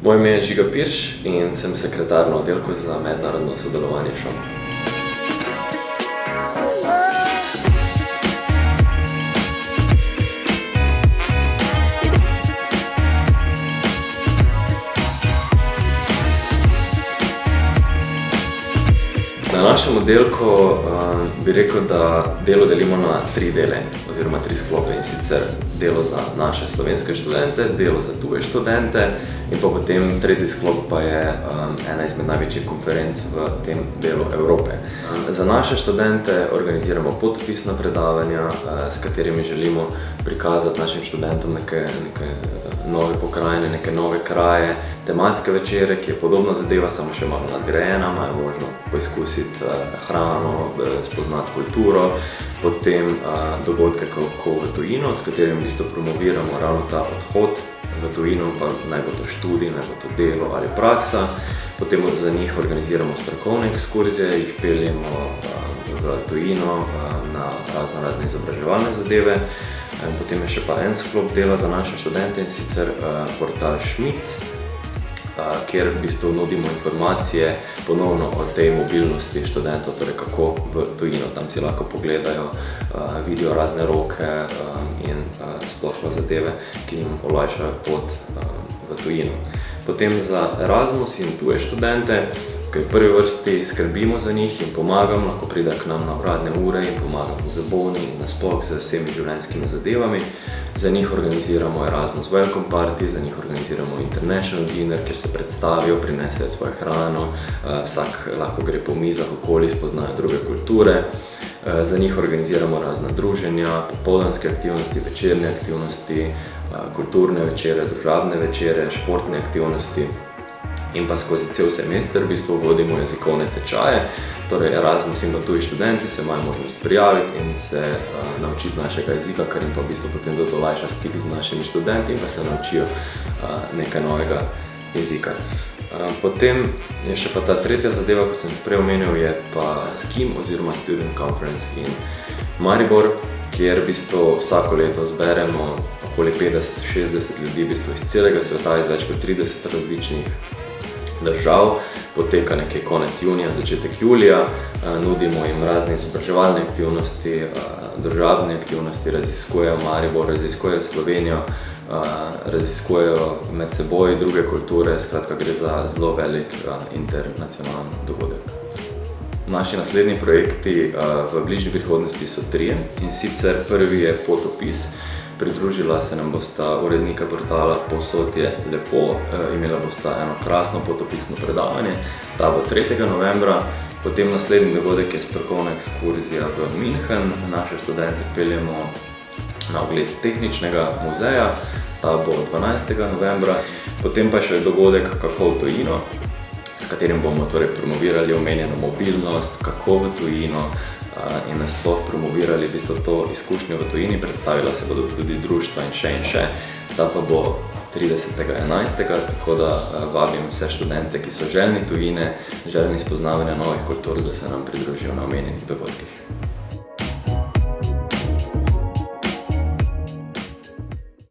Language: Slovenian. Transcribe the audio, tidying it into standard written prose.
Moje ime je Žiga Pirš in sem sekretar na oddelku za mednarodno sodelovanje ŠOM. Na našem oddelku bi rekel, da delo delimo na 3 dele oziroma 3 sklope, in sicer delo za naše slovenske študente, delo za tuje študente in pa potem tretji sklop pa je ena izmed največjih konferenc v tem delu Evrope. Za naše študente organiziramo potopisna predavanja, s katerimi želimo prikazati našim študentom neke nove pokrajine, neke nove kraje, tematske večere, ki je podobna zadeva, samo še malo nadgrajena, imajo možno poizkusiti hrano, spoznati kulturo, potem dogodke kako v tujino, s katerim v bistvu promoviramo ravno ta odhod v tujino, pa naj bo to študij, naj bo to delo ali praksa. Potem za njih organiziramo strokovne ekskurzije, jih peljemo v tujino na razne izobraževalne zadeve. Potem je še pa en sklop dela za naše študente, in sicer portal Šmic, kjer v bistvu nudimo informacije ponovno o tej mobilnosti študentov, torej kako v tujino. Tam si lahko pogledajo, vidijo razne roke in splošno zadeve, ki jim olajšajo pot v tujino. Potem za Erasmus in tuje študente, ki v prvi vrsti skrbimo za njih in pomagamo, lahko pride k nam na uradne ure in pomagamo z boni in nasploh z vsemi življenjskimi zadevami. Za njih organiziramo Erasmus Welcome Party, za njih organiziramo International Dinner, kjer se predstavijo, prinesejo svojo hrano, vsak lahko gre po mizah okoli, spoznajo druge kulture. Za njih organiziramo razna druženja, popoldanske aktivnosti, večerne aktivnosti, kulturne večere, družabne večere, športne aktivnosti. In pa skozi cel semester v bistvu vodimo jezikovne tečaje, torej Erasmus in pa tuji študenti se imajo možnost prijaviti in se naučiti našega jezika, kar jim pa v bistvu potem tudi olajša stik z našimi študenti in pa se naučijo nekaj novega jezika. Potem je še pa ta tretja zadeva, kot sem prej omenil, je pa SKIM oziroma Student Conference in Maribor, kjer v bistvu vsako leto zberemo okoli 50-60 ljudi v bistvu iz celega sveta, iz več kot 30 različnih držav. Poteka nekje konec junija, začetek julija, nudimo jim razne izobraževalne aktivnosti, družabne aktivnosti, raziskujejo Maribor, raziskujejo Slovenijo, raziskujejo med seboj druge kulture, skratka gre za zelo velik internacionalni dogodek. Naši naslednji projekti v bližnji prihodnosti so 3, in sicer prvi je potopis. Pridružila se nam bosta urednika portala Povsod je lepo, imela bosta eno krasno potopisno predavanje, ta bo 3. novembra. Potem naslednji dogodek je strokovna ekskurzija v München, naše študente peljemo na ogled tehničnega muzeja, ta bo 12. novembra. Potem pa še dogodek Kako v tujino, s katerim bomo torej promovirali omenjeno mobilnost, kako v tujino, in nasploh promovirali v bistvu to izkušnjo v tujini, predstavila se bodo tudi društva in še. Ta pa bo 30.11., tako da vabim vse študente, ki so željni tujine, željni spoznavanja novih kultur, da se nam pridružijo na omenjenih dogodkih.